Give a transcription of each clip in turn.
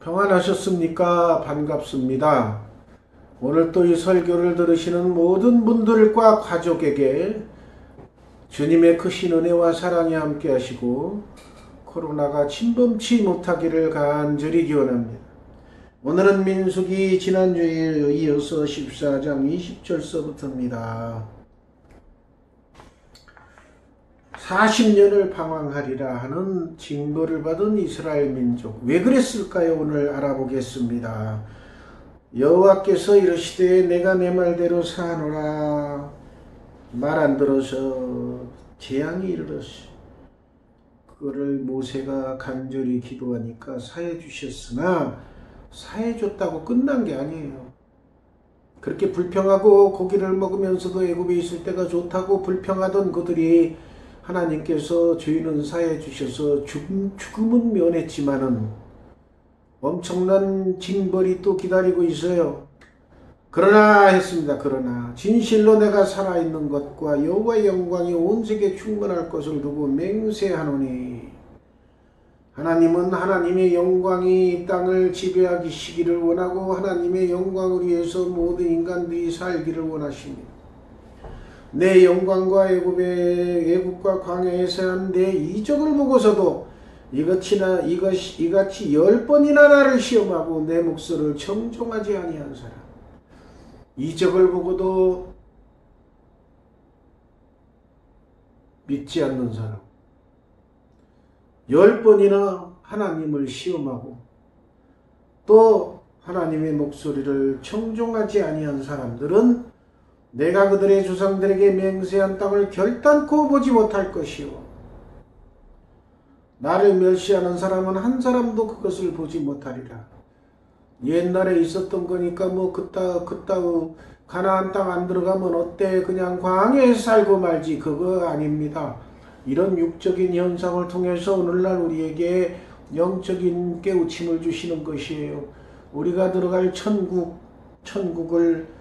평안하셨습니까? 반갑습니다. 오늘 또 이 설교를 들으시는 모든 분들과 가족에게 주님의 크신 은혜와 사랑이 함께 하시고 코로나가 침범치 못하기를 간절히 기원합니다. 오늘은 민수기 지난주에 이어서 14장 20절서부터입니다. 40년을 방황하리라 하는 징벌을 받은 이스라엘 민족, 왜 그랬을까요? 오늘 알아보겠습니다. 여호와께서 이르시되 내가 내 말대로 사노라. 말 안 들어서 재앙이 이르렀어. 그거를 모세가 간절히 기도하니까 사해 주셨으나 사해 줬다고 끝난 게 아니에요. 그렇게 불평하고 고기를 먹으면서도 애굽에 있을 때가 좋다고 불평하던 그들이 하나님께서 주인은 사해 주셔서 죽음은 면했지만은 엄청난 징벌이 또 기다리고 있어요. 그러나 했습니다. 그러나 진실로 내가 살아있는 것과 여호와의 영광이 온 세계에 충만할 것을 두고 맹세하노니, 하나님은 하나님의 영광이 땅을 지배하시기를 원하고 하나님의 영광을 위해서 모든 인간들이 살기를 원하십니다. 내 영광과 애굽과 광야에서 한 내 이적을 보고서도 이같이 10번이나 나를 시험하고 내 목소리를 청종하지 아니한 사람, 이적을 보고도 믿지 않는 사람, 10번이나 하나님을 시험하고 또 하나님의 목소리를 청종하지 아니한 사람들은 내가 그들의 조상들에게 맹세한 땅을 결단코 보지 못할 것이요, 나를 멸시하는 사람은 한 사람도 그것을 보지 못하리라. 옛날에 있었던 거니까 그따위 가나안 땅 안 들어가면 어때? 그냥 광야에서 살고 말지. 그거 아닙니다. 이런 육적인 현상을 통해서 오늘날 우리에게 영적인 깨우침을 주시는 것이에요. 우리가 들어갈 천국을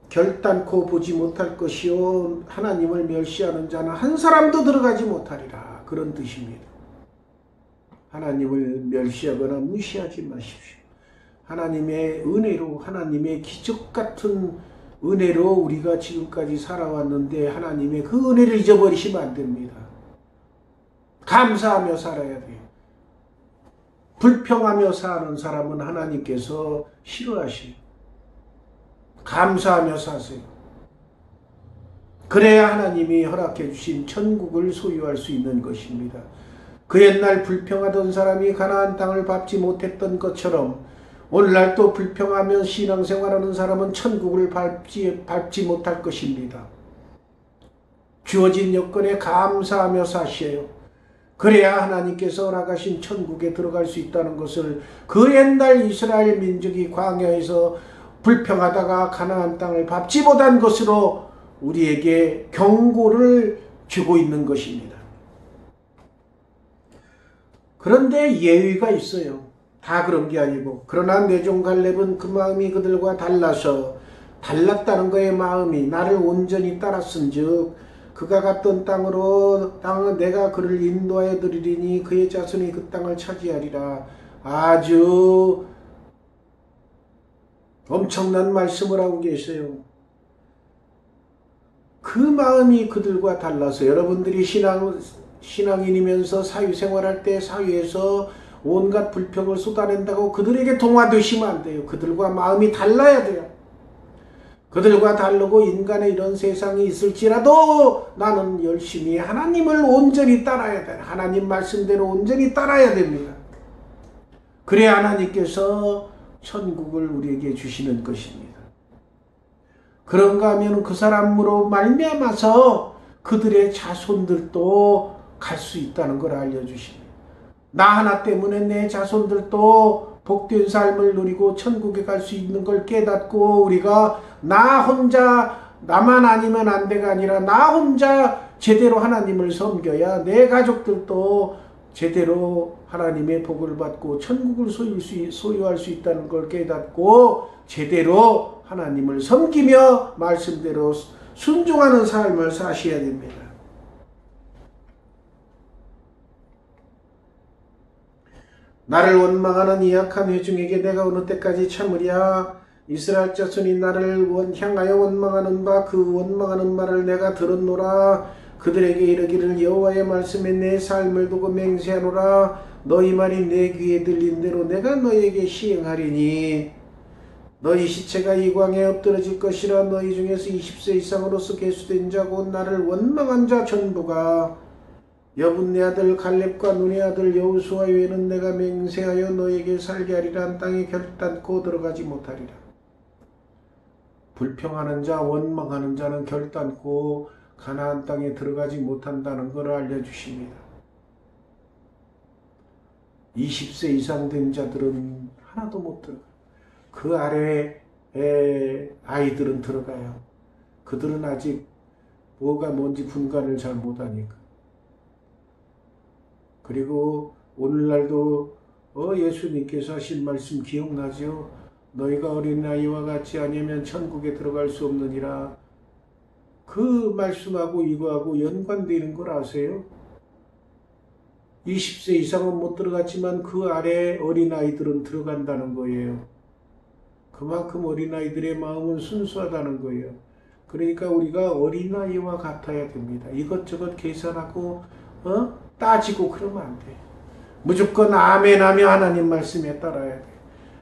결단코 보지 못할 것이요, 하나님을 멸시하는 자는 한 사람도 들어가지 못하리라. 그런 뜻입니다. 하나님을 멸시하거나 무시하지 마십시오. 하나님의 은혜로, 하나님의 기적 같은 은혜로 우리가 지금까지 살아왔는데 하나님의 그 은혜를 잊어버리시면 안 됩니다. 감사하며 살아야 돼요. 불평하며 사는 사람은 하나님께서 싫어하시요. 감사하며 사세요. 그래야 하나님이 허락해 주신 천국을 소유할 수 있는 것입니다. 그 옛날 불평하던 사람이 가나안 땅을 밟지 못했던 것처럼 오늘날 또 불평하며 신앙생활하는 사람은 천국을 밟지 못할 것입니다. 주어진 여건에 감사하며 사셔요. 그래야 하나님께서 허락하신 천국에 들어갈 수 있다는 것을 그 옛날 이스라엘 민족이 광야에서 불평하다가 가나안 땅을 밟지 못한 것으로 우리에게 경고를 주고 있는 것입니다. 그런데 예의가 있어요. 다 그런 게 아니고, 그러나 내종 갈렙은 그 마음이 그들과 달랐다는 거에 마음이 나를 온전히 따랐은즉 그가 갔던 땅은 내가 그를 인도하여 드리리니 그의 자손이 그 땅을 차지하리라. 아주 엄청난 말씀을 하고 계세요. 그 마음이 그들과 달라서 여러분들이 신앙인이면서 사회생활할 때 사회에서 온갖 불평을 쏟아낸다고 그들에게 동화되시면 안 돼요. 그들과 마음이 달라야 돼요. 그들과 다르고 인간의 이런 세상이 있을지라도 나는 열심히 하나님을 온전히 따라야 돼. 하나님 말씀대로 온전히 따라야 됩니다. 그래야 하나님께서 천국을 우리에게 주시는 것입니다. 그런가 하면 그 사람으로 말미암아서 그들의 자손들도 갈 수 있다는 걸 알려주십니다. 나 하나 때문에 내 자손들도 복된 삶을 누리고 천국에 갈 수 있는 걸 깨닫고 우리가 나만 아니면 안 돼가 아니라 나 혼자 제대로 하나님을 섬겨야 내 가족들도 제대로 하나님의 복을 받고 천국을 소유할 수 있다는 걸 깨닫고 제대로 하나님을 섬기며 말씀대로 순종하는 삶을 사셔야 됩니다. 나를 원망하는 이 악한 회중에게 내가 어느 때까지 참으랴. 이스라엘 자손이 나를 향하여 원망하는 바 그 원망하는 말을 내가 들었노라. 그들에게 이르기를 여호와의 말씀에 내 삶을 두고 맹세하노라. 너희 말이 내 귀에 들린 대로 내가 너희에게 시행하리니 너희 시체가 이 광야에 엎드러질 것이라. 너희 중에서 20세 이상으로서 계수된 자 곧 나를 원망한 자 전부가 여분네 아들 갈렙과 눈의 아들 여호수아 외에는 내가 맹세하여 너희에게 살게 하리라. 한 땅에 결단코 들어가지 못하리라. 불평하는 자, 원망하는 자는 결단코 가나안 땅에 들어가지 못한다는 것을 알려주십니다. 20세 이상 된 자들은 하나도 못 들어가요. 그 아래에 아이들은 들어가요. 그들은 아직 뭐가 뭔지 분간을 잘 못하니까. 그리고 오늘날도 예수님께서 하신 말씀 기억나죠? 너희가 어린아이와 같이 아니면 천국에 들어갈 수 없느니라. 그 말씀하고 이거하고 연관되는 걸 아세요? 20세 이상은 못 들어갔지만 그 아래 어린아이들은 들어간다는 거예요. 그만큼 어린아이들의 마음은 순수하다는 거예요. 그러니까 우리가 어린아이와 같아야 됩니다. 이것저것 계산하고 따지고 그러면 안 돼. 무조건 아멘 하며 하나님 말씀에 따라야 돼.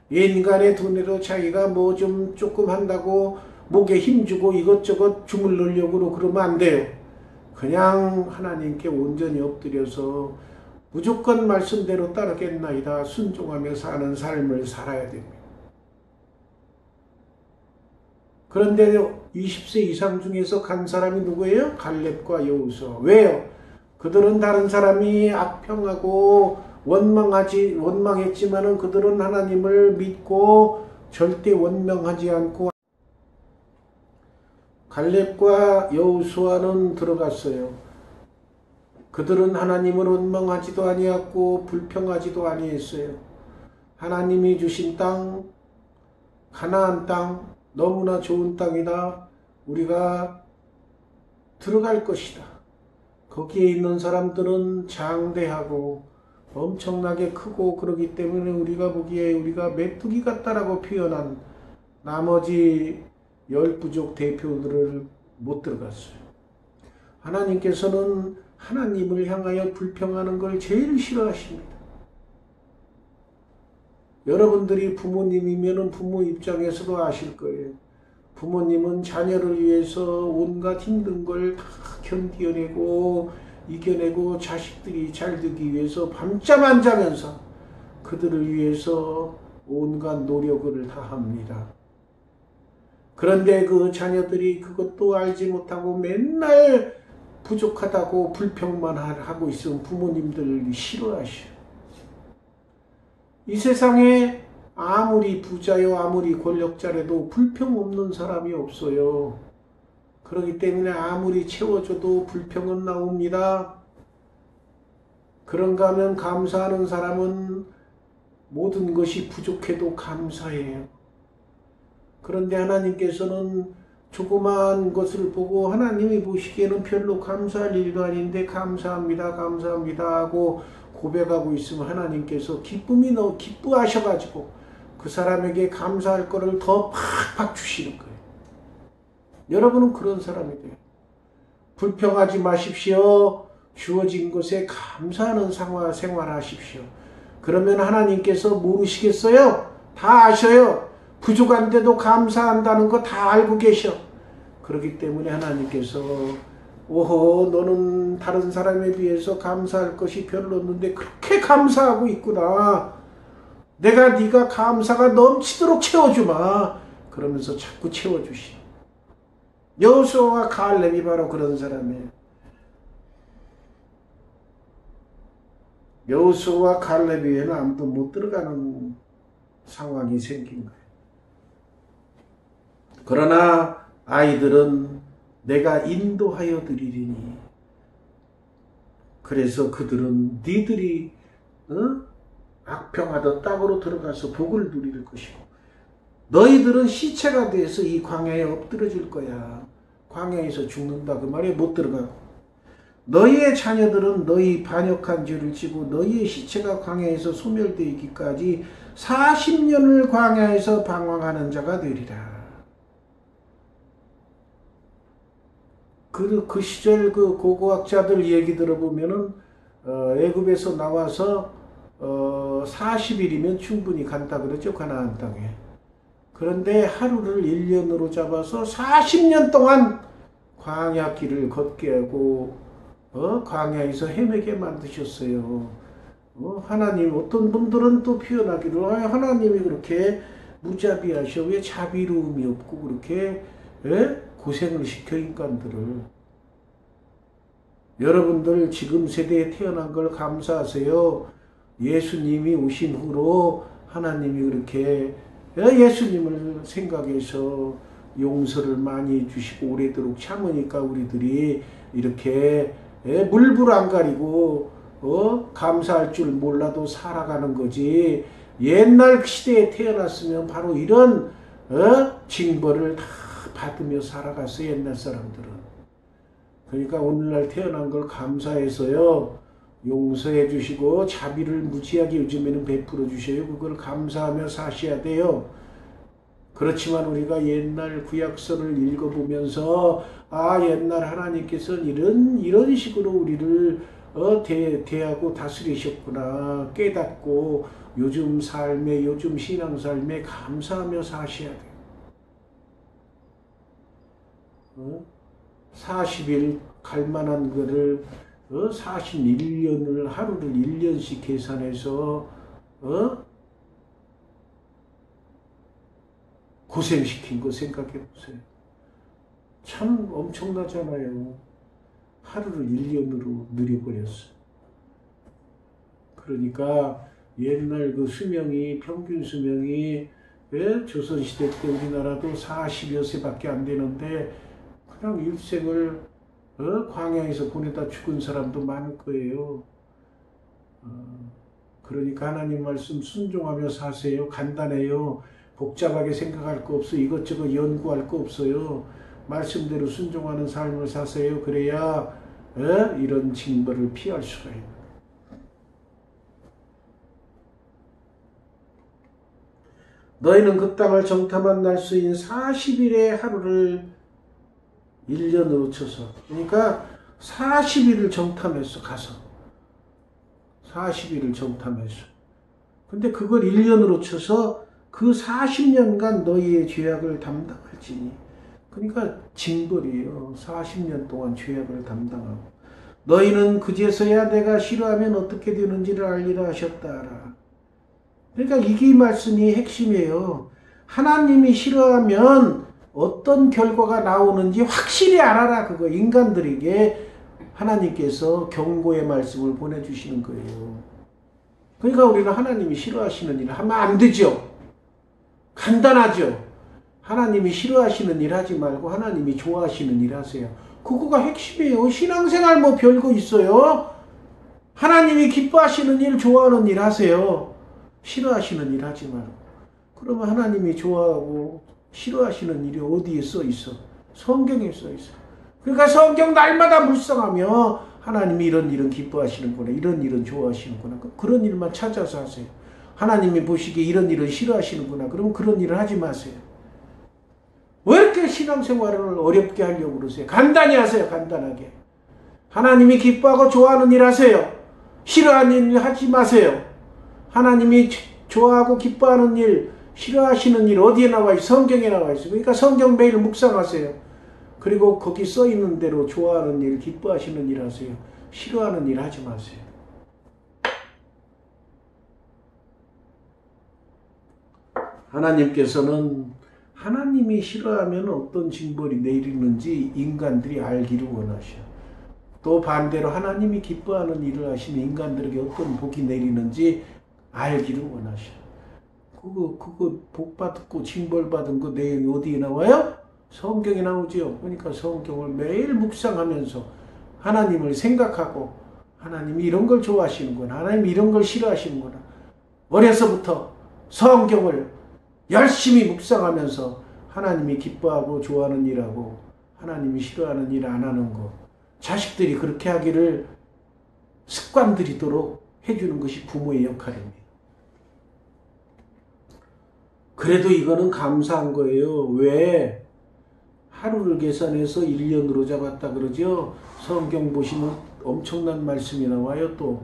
인간의 돈으로 자기가 뭐 좀 조금 한다고 목에 힘주고 이것저것 주물르려고 그러면 안 돼요. 그냥 하나님께 온전히 엎드려서 무조건 말씀대로 따르겠나이다 순종하며 사는 삶을 살아야 됩니다. 그런데 20세 이상 중에서 간 사람이 누구예요? 갈렙과 여호수아. 왜요? 그들은 다른 사람이 악평하고 원망했지만은 그들은 하나님을 믿고 절대 원망하지 않고 갈렙과 여호수아는 들어갔어요. 그들은 하나님을 원망하지도 아니했고 불평하지도 아니했어요. 하나님이 주신 땅, 가나안 땅, 너무나 좋은 땅이다. 우리가 들어갈 것이다. 거기에 있는 사람들은 장대하고 엄청나게 크고 그러기 때문에 우리가 보기에 우리가 메뚜기 같다라고 표현한 나머지 10부족 대표들을 못 들어갔어요. 하나님께서는 하나님을 향하여 불평하는 걸 제일 싫어하십니다. 여러분들이 부모님이면 부모 입장에서도 아실 거예요. 부모님은 자녀를 위해서 온갖 힘든 걸 다 견디어내고 이겨내고 자식들이 잘 되기 위해서 밤잠 안 자면서 그들을 위해서 온갖 노력을 다 합니다. 그런데 그 자녀들이 그것도 알지 못하고 맨날 부족하다고 불평만 하고 있으면 부모님들이 싫어하셔요. 이 세상에 아무리 부자요 아무리 권력자라도 불평 없는 사람이 없어요. 그렇기 때문에 아무리 채워줘도 불평은 나옵니다. 그런가 하면 감사하는 사람은 모든 것이 부족해도 감사해요. 그런데 하나님께서는 조그마한 것을 보고 하나님이 보시기에는 별로 감사할 일도 아닌데 감사합니다 감사합니다 하고 고백하고 있으면 하나님께서 기뻐하셔가지고 그 사람에게 감사할 거를 더 팍팍 주시는 거예요. 여러분은 그런 사람이 돼요. 불평하지 마십시오. 주어진 것에 감사하는 생활하십시오. 그러면 하나님께서 모르시겠어요? 다 아셔요. 부족한데도 감사한다는 거 다 알고 계셔. 그렇기 때문에 하나님께서 오호 너는 다른 사람에 비해서 감사할 것이 별로 없는데 그렇게 감사하고 있구나. 내가 네가 감사가 넘치도록 채워주마. 그러면서 자꾸 채워주시오. 여호수아와 갈렙이 바로 그런 사람이에요. 여호수아와 갈렙 외에는 아무도 못 들어가는 상황이 생긴 거예요. 그러나 아이들은 내가 인도하여 드리리니 그래서 그들은 니들이 악평하던 땅으로 들어가서 복을 누릴 것이고 너희들은 시체가 돼서 이 광야에 엎드러질 거야. 광야에서 죽는다 그 말에 못 들어가고 너희의 자녀들은 너희 반역한 죄를 지고 너희의 시체가 광야에서 소멸되기까지 40년을 광야에서 방황하는 자가 되리라. 그 시절 그 고고학자들 얘기 들어보면은 애굽에서 나와서 40일이면 충분히 간다 그러죠, 가나안 땅에. 그런데 하루를 1년으로 잡아서 40년 동안 광야 길을 걷게 하고 광야에서 헤매게 만드셨어요. 하나님, 어떤 분들은 또 표현하기를 하나님이 그렇게 무자비하셔, 왜 자비로움이 없고 그렇게 고생을 시켜 인간들을. 여러분들 지금 세대에 태어난 걸 감사하세요. 예수님이 오신 후로 하나님이 그렇게 예수님을 생각해서 용서를 많이 해주시고 오래도록 참으니까 우리들이 이렇게 물불 안 가리고 감사할 줄 몰라도 살아가는 거지. 옛날 그 시대에 태어났으면 바로 이런 징벌을 다 받으며 살아갔어요, 옛날 사람들은. 그러니까 오늘날 태어난 걸 감사해서요, 용서해 주시고 자비를 무지하게 요즘에는 베풀어 주셔요. 그걸 감사하며 사셔야 돼요. 그렇지만 우리가 옛날 구약서를 읽어보면서 옛날 하나님께서는 이런 식으로 우리를 대하고 다스리셨구나 깨닫고 요즘 삶에, 요즘 신앙삶에 감사하며 사셔야 돼요. 40일 갈 만한 거를 41년을 하루를 1년씩 계산해서 고생시킨 거 생각해 보세요. 참 엄청나잖아요. 하루를 1년으로 늘려버렸어요. 그러니까 옛날 그 수명이, 평균 수명이 조선시대 때 우리나라도 40여 세밖에 안 되는데 그냥 일생을 광야에서 보내다 죽은 사람도 많을 거예요. 그러니까 하나님 말씀 순종하며 사세요. 간단해요. 복잡하게 생각할 거 없어요. 이것저것 연구할 거 없어요. 말씀대로 순종하는 삶을 사세요. 그래야 이런 징벌을 피할 수가 있는 거예요. 너희는 그 땅을 정탐한 날수인 40일의 하루를 1년으로 쳐서, 그러니까 40일을 정탐했어. 가서 40일을 정탐했어. 근데 그걸 1년으로 쳐서 그 40년간 너희의 죄악을 담당할지니. 그러니까 징벌이에요. 40년 동안 죄악을 담당하고. 너희는 그제서야 내가 싫어하면 어떻게 되는지를 알리라 하셨다. 그러니까 이게 말씀이 핵심이에요. 하나님이 싫어하면 어떤 결과가 나오는지 확실히 알아라. 그거 인간들에게 하나님께서 경고의 말씀을 보내주시는 거예요. 그러니까 우리는 하나님이 싫어하시는 일을 하면 안 되죠. 간단하죠. 하나님이 싫어하시는 일 하지 말고 하나님이 좋아하시는 일 하세요. 그거가 핵심이에요. 신앙생활 뭐 별거 있어요. 하나님이 기뻐하시는 일, 좋아하는 일 하세요. 싫어하시는 일 하지 말고. 그러면 하나님이 좋아하고 싫어하시는 일이 어디에 써 있어? 성경에 써 있어. 그러니까 성경 날마다 묵상하며 하나님이 이런 일은 기뻐하시는구나, 이런 일은 좋아하시는구나, 그런 일만 찾아서 하세요. 하나님이 보시기에 이런 일은 싫어하시는구나, 그러면 그런 일을 하지 마세요. 왜 이렇게 신앙생활을 어렵게 하려고 그러세요? 간단히 하세요. 간단하게. 하나님이 기뻐하고 좋아하는 일 하세요. 싫어하는 일 하지 마세요. 하나님이 좋아하고 기뻐하는 일, 싫어하시는 일 어디에 나와 있어요? 성경에 나와 있어요. 그러니까 성경 매일 묵상하세요. 그리고 거기 써 있는 대로 좋아하는 일, 기뻐하시는 일 하세요. 싫어하는 일 하지 마세요. 하나님께서는 하나님이 싫어하면 어떤 징벌이 내리는지 인간들이 알기를 원하셔. 또 반대로 하나님이 기뻐하는 일을 하시면 인간들에게 어떤 복이 내리는지 알기를 원하셔. 그거 복 받고 징벌 받은 그 내용이 어디에 나와요? 성경에 나오죠. 그러니까 성경을 매일 묵상하면서 하나님을 생각하고 하나님이 이런 걸 좋아하시는구나, 하나님이 이런 걸 싫어하시는구나. 어려서부터 성경을 열심히 묵상하면서 하나님이 기뻐하고 좋아하는 일하고 하나님이 싫어하는 일 안 하는 거, 자식들이 그렇게 하기를 습관 들이도록 해주는 것이 부모의 역할입니다. 그래도 이거는 감사한 거예요. 왜? 하루를 계산해서 1년으로 잡았다 그러죠. 성경 보시면 엄청난 말씀이 나와요. 또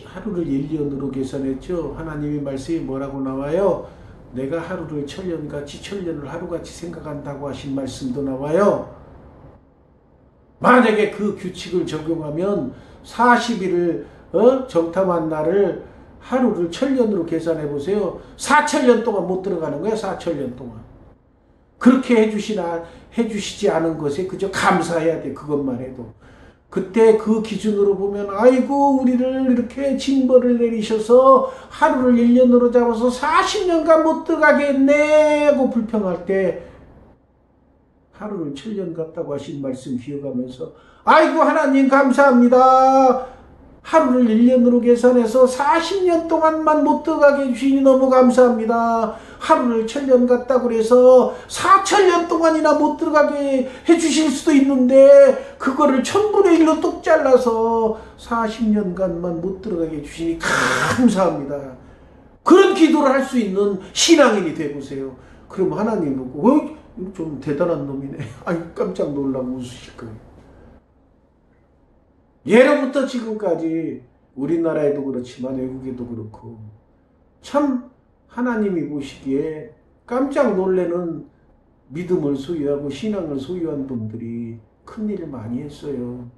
하루를 1년으로 계산했죠. 하나님의 말씀이 뭐라고 나와요? 내가 하루를 천년같이 천년을 하루같이 생각한다고 하신 말씀도 나와요. 만약에 그 규칙을 적용하면 40일을 정탐한 날을 하루를 천년으로 계산해 보세요. 4천년 동안 못 들어가는 거예요. 4천년 동안. 그렇게 해주시지 않은 것에 그저 감사해야 돼. 그것만 해도. 그때 그 기준으로 보면 아이고 우리를 이렇게 징벌을 내리셔서 하루를 1년으로 잡아서 40년간 못 들어가게 했네 하고 불평할 때 하루를 7년 같다고 하신 말씀 기억하면서 아이고 하나님 감사합니다. 하루를 1년으로 계산해서 40년 동안만 못 들어가게 해주시니 너무 감사합니다. 하루를 1000년 같다고 그래서 4000년 동안이나 못 들어가게 해주실 수도 있는데 그거를 1000분의 1로 뚝 잘라서 40년간만 못 들어가게 해주시니 감사합니다. 그런 기도를 할 수 있는 신앙인이 되보세요. 그럼 하나님 보고 좀 대단한 놈이네. 아유 깜짝 놀라고 웃으실 거예요. 예로부터 지금까지 우리나라에도 그렇지만 외국에도 그렇고 참 하나님이 보시기에 깜짝 놀라는 믿음을 소유하고 신앙을 소유한 분들이 큰일을 많이 했어요.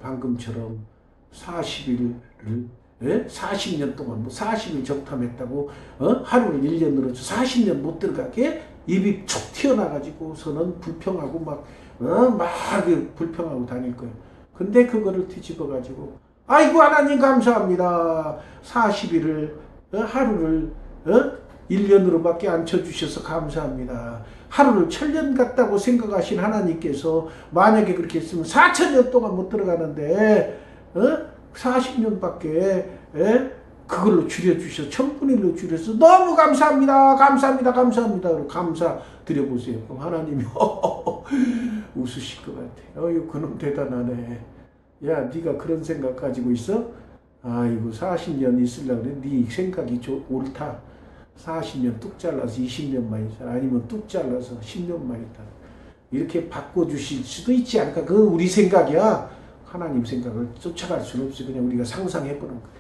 방금처럼 40일을 40년 동안 40일 적탐했다고 하루를 1년으로 40년 못 들어가게 입이 툭 튀어나가지고서는 불평하고 막 불평하고 다닐 거예요. 근데 그거를 뒤집어가지고 아이고 하나님 감사합니다. 40일을 하루를 1년으로밖에 안 쳐주셔서 감사합니다. 하루를 1000년 같다고 생각하신 하나님께서 만약에 그렇게 했으면 4000년 동안 못 들어가는데 40년밖에 그걸로 줄여주셔서 1000분의 1로 줄여서 너무 감사합니다. 감사합니다. 감사합니다. 그리고 감사 드려보세요. 그럼 하나님이 웃으실 것 같아요. 어휴 그놈 대단하네. 야 네가 그런 생각 가지고 있어? 아이고 40년 있으려고 그래. 네 생각이 옳다. 40년 뚝 잘라서 20년만 있어. 아니면 뚝 잘라서 10년만 있다. 이렇게 바꿔주실 수도 있지 않을까? 그건 우리 생각이야. 하나님 생각을 쫓아갈 수는 없어. 그냥 우리가 상상해보는 거야.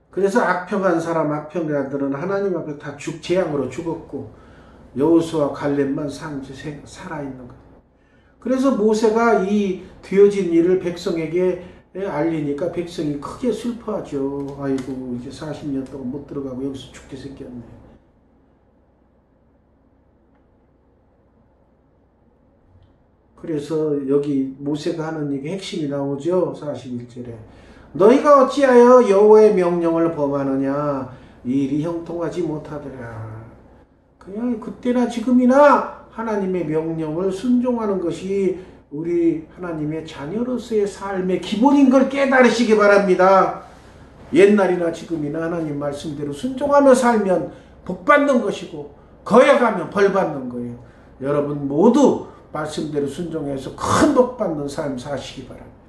그래서 악평한 사람, 악평자들은 하나님 앞에 다 재앙으로 죽었고 여호수아 갈렙만 살아있는 거예요. 그래서 모세가 이 되어진 일을 백성에게 알리니까 백성이 크게 슬퍼하죠. 아이고 이제 40년 동안 못 들어가고 여기서 죽게 생겼네. 그래서 여기 모세가 하는 얘기 핵심이 나오죠. 41절에 너희가 어찌하여 여호와의 명령을 범하느냐 이 일이 형통하지 못하더라. 그냥 그때나 지금이나 하나님의 명령을 순종하는 것이 우리 하나님의 자녀로서의 삶의 기본인 걸 깨달으시기 바랍니다. 옛날이나 지금이나 하나님 말씀대로 순종하며 살면 복받는 것이고 거역하면 벌받는 거예요. 여러분 모두 말씀대로 순종해서 큰 복받는 삶 사시기 바랍니다.